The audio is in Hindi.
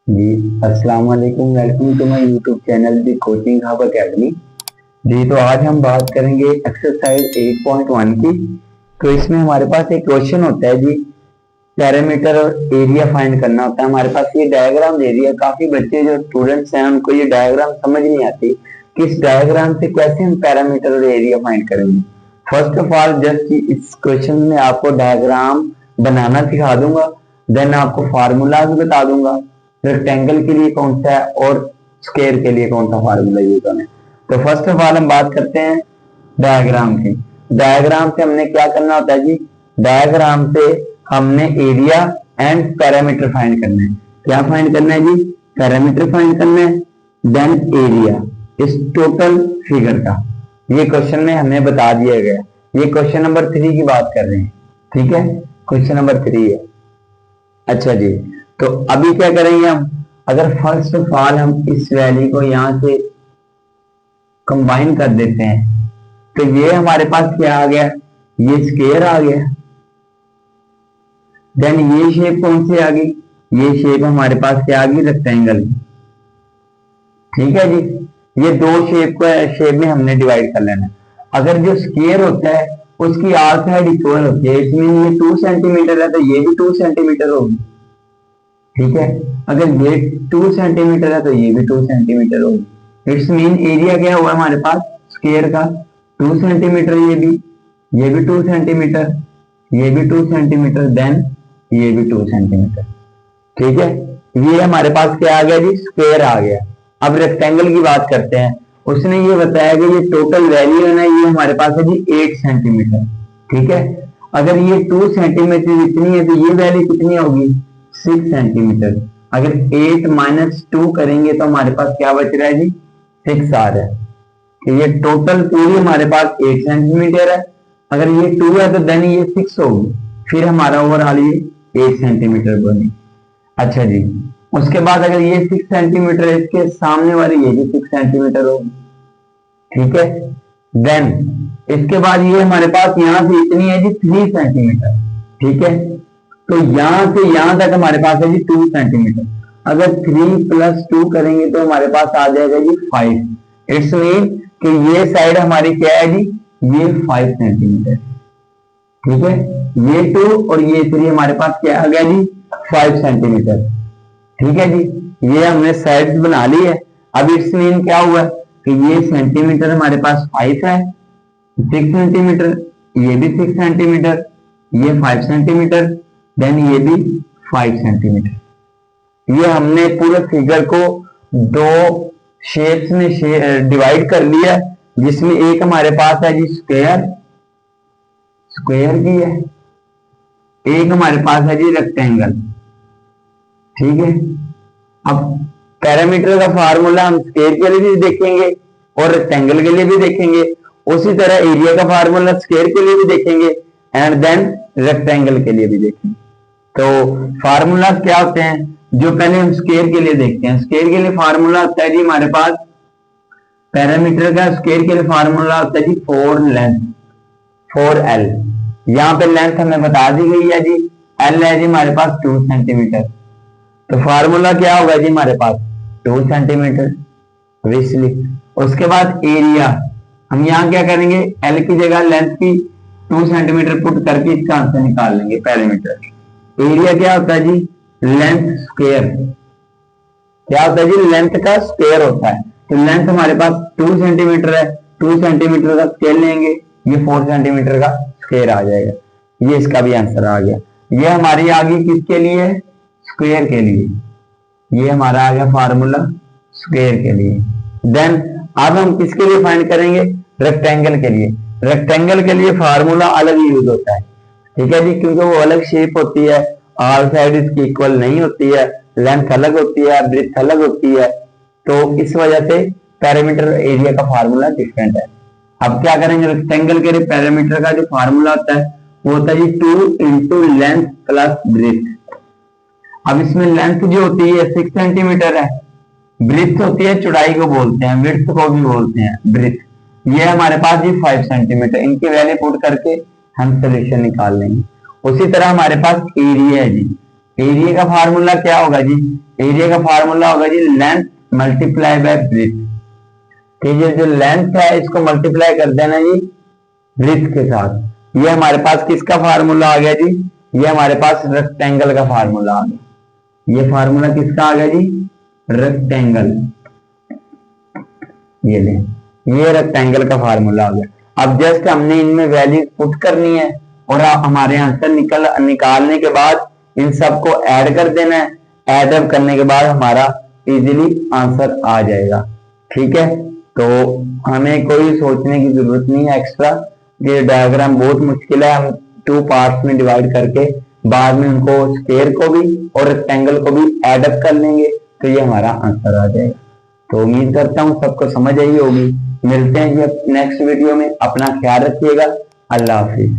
जी अस्सलाम वालेकुम। Welcome to my YouTube channel the coaching hub academy. जी तो आज हम बात करेंगे एक्सरसाइज 8.1 की। तो इसमें हमारे पास एक क्वेश्चन होता है जी, पैरामीटर और एरिया फाइंड करना होता है। हमारे पास ये डायग्राम दे दिया, काफी बच्चे जो स्टूडेंट्स हैं उनको ये डायग्राम समझ नहीं आती कि इस डायग्राम से कैसे हम पैरामीटर और एरिया फाइंड करेंगे। फर्स्ट ऑफ ऑल जस्ट इस क्वेश्चन में आपको डायग्राम बनाना सिखा दूंगा, देन आपको फार्मूला भी बता दूंगा, रेक्टेंगल के लिए कौन सा है और स्क्वायर के लिए कौन सा फार्मूला यूज होना है। तो फर्स्ट ऑफ ऑल हम बात करते हैं डायग्राम की। डायग्राम से हमने क्या करना होता है जी, डायग्राम से हमने एरिया एंड पैरामीटर फाइंड करना है। क्या फाइंड करना है जी, पैरामीटर फाइंड करना है, देन एरिया इस टोटल फिगर का। ये क्वेश्चन में हमें बता दिया गया। ये क्वेश्चन नंबर 3 की बात कर रहे हैं, ठीक है, क्वेश्चन नंबर 3 है। अच्छा जी, तो अभी क्या करेंगे हम, अगर फर्स्ट ऑफ ऑल हम इस वैल्यू को यहां से कंबाइन कर देते हैं तो ये हमारे पास क्या आ गया, ये स्क्वायर आ गया। देन ये शेप कौन सी आ गई, ये शेप हमारे पास क्या आ गई, रेक्टेंगल। ठीक है जी, ये दो शेप में हमने डिवाइड कर लेना। अगर जो स्क्वायर होता है उसकी आर साइड इक्वल होती है, इसमें ये 2 सेंटीमीटर है तो ये भी 2 सेंटीमीटर होगी। ठीक है, अगर ये 2 सेंटीमीटर है तो ये भी 2 सेंटीमीटर होगी। इट्स मीन एरिया क्या हुआ हमारे पास स्क्वायर का, 2 सेंटीमीटर, ये भी 2 सेंटीमीटर, ये भी 2 सेंटीमीटर, देन ये भी 2 सेंटीमीटर। ठीक है, ये हमारे पास क्या आ गया जी, स्क्वायर आ गया। अब रेक्टेंगल की बात करते हैं। उसने ये बताया कि ये टोटल वैल्यू है ना, ये हमारे पास है जी 8 सेंटीमीटर। ठीक है, अगर ये 2 सेंटीमीटर इतनी है तो ये वैल्यू कितनी होगी, 6 सेंटीमीटर। अगर 8 माइनस 2 करेंगे तो हमारे पास क्या बच रहा है जी, 6 आ रहा है। तो ये टोटल पूरी हमारे पास 8 सेंटीमीटर है। अगर ये 2 है तो देन ये 6 होगी, फिर हमारा ओवरऑल ये 8 सेंटीमीटर बनी। अच्छा जी, उसके बाद अगर ये 6 सेंटीमीटर है, इसके सामने वाली ये भी 6 सेंटीमीटर होगी। ठीक है, देन इसके बाद ये हमारे पास यहां से इतनी है जी 3 सेंटीमीटर। ठीक है, तो यहां से यहां तक हमारे पास है जी 2 सेंटीमीटर। अगर 3 प्लस 2 करेंगे तो हमारे पास आ जाएगा जी 5। इट्स मीन कि ये साइड हमारी क्या है जी, ये 5 सेंटीमीटर। ठीक है, ये 2 और ये 3 हमारे पास क्या आ गया जी, 5 सेंटीमीटर। ठीक है जी, ये हमने साइड्स बना ली है। अब इट्स मीन क्या हुआ कि ये सेंटीमीटर हमारे पास 5 है, 6 सेंटीमीटर, ये भी 6 सेंटीमीटर, ये 5 सेंटीमीटर, देन ये भी 5 सेंटीमीटर। ये हमने पूरे फिगर को दो शेप्स में डिवाइड कर लिया, जिसमें एक हमारे पास है जी स्क्वायर, स्क्वायर की है, एक हमारे पास है जी रेक्टेंगल। ठीक है, अब पैरामीटर का फार्मूला हम स्क्वायर के लिए भी देखेंगे और रेक्टेंगल के लिए भी देखेंगे। उसी तरह एरिया का फार्मूला स्क्वायर के लिए भी देखेंगे एंड देन रेक्टेंगल के लिए भी देखेंगे। तो फार्मूला क्या होते हैं, जो पहले हम स्क्वायर के लिए देखते हैं। स्क्वायर के लिए फार्मूला होता है जी हमारे पास, पैरामीटर का स्क्वायर के लिए फार्मूला होता है जी 4 लेंथ, 4L। यहाँ पे लेंथ हमें बता दी गई है जी, L है जी हमारे पास 2 सेंटीमीटर। तो फार्मूला क्या होगा जी हमारे पास 2 सेंटीमीटर ऑब्वियसली। उसके बाद एरिया, हम यहाँ क्या करेंगे, L की जगह लेंथ की 2 सेंटीमीटर पुट करके इसका आंसर निकाल लेंगे पैरामीटर। एरिया क्या होता है जी, लेंथ स्क्वायर, क्या होता है जी, लेंथ का स्क्वायर होता है। तो लेंथ हमारे पास 2 सेंटीमीटर है, 2 सेंटीमीटर का स्क्वायर लेंगे, ये 4 सेंटीमीटर का स्क्वायर आ जाएगा। ये इसका भी आंसर आ गया। ये हमारी आ गई किसके लिए, स्क्वायर के लिए। ये हमारा आ गया फार्मूला स्क्वायर के लिए। देन अब हम किसके लिए फाइंड करेंगे, रेक्टेंगल के लिए। रेक्टेंगल के लिए फार्मूला अलग यूज होता है, ठीक है जी, क्योंकि वो अलग शेप होती है, ऑल साइड इसकी इक्वल नहीं होती है, लेंथ अलग होती है, ब्रेथ अलग होती है। तो इस वजह से पैरामीटर एरिया का फार्मूला डिफरेंट है। अब क्या करेंगे, रेक्टेंगल के लिए पैरामीटर का जो फार्मूला होता है वो होता है जी 2 इंटू लेंथ प्लस ब्रेथ। अब इसमें लेंथ जो होती है 6 सेंटीमीटर है, ब्रेथ होती है चौड़ाई को बोलते हैं, विड्थ को भी बोलते हैं ब्रेथ। ये हमारे पास ये 5 सेंटीमीटर, इनकी वैल्यू पुट करके हम सोल्यूशन निकाल लेंगे। उसी तरह हमारे पास एरिया है जी, एरिया का फार्मूला क्या होगा जी? एरिया का फार्मूला होगा जी लेंथ मल्टीप्लाई बाय ब्रेथ। ठीक है, जो लेंथ है इसको मल्टीप्लाई कर देना जी ब्रेथ के साथ। ये हमारे पास किसका फार्मूला आ गया जी? ये हमारे पास रेक्टेंगल का फार्मूला आ गया। ये फार्मूला किसका आ गया जी? रेक्टेंगल। ये ले, ये रेक्टेंगल का फार्मूला आ गया। अब जस्ट हमने इनमें वैल्यू पुट करनी है और हमारे आंसर निकालने के बाद इन सबको ऐड कर देना है। ऐड अप करने के बाद हमारा इजीली आंसर आ जाएगा। ठीक है, तो हमें कोई सोचने की जरूरत नहीं है एक्स्ट्रा। ये डायग्राम बहुत मुश्किल है, हम 2 पार्ट्स में डिवाइड करके बाद में उनको स्क्वायर को भी और रेक्टेंगल को भी ऐड अप कर लेंगे तो ये हमारा आंसर आ जाएगा। तो उम्मीद करता हूँ सबको समझ आई होगी। मिलते हैं जी नेक्स्ट वीडियो में, अपना ख्याल रखिएगा। अल्लाह हाफिज।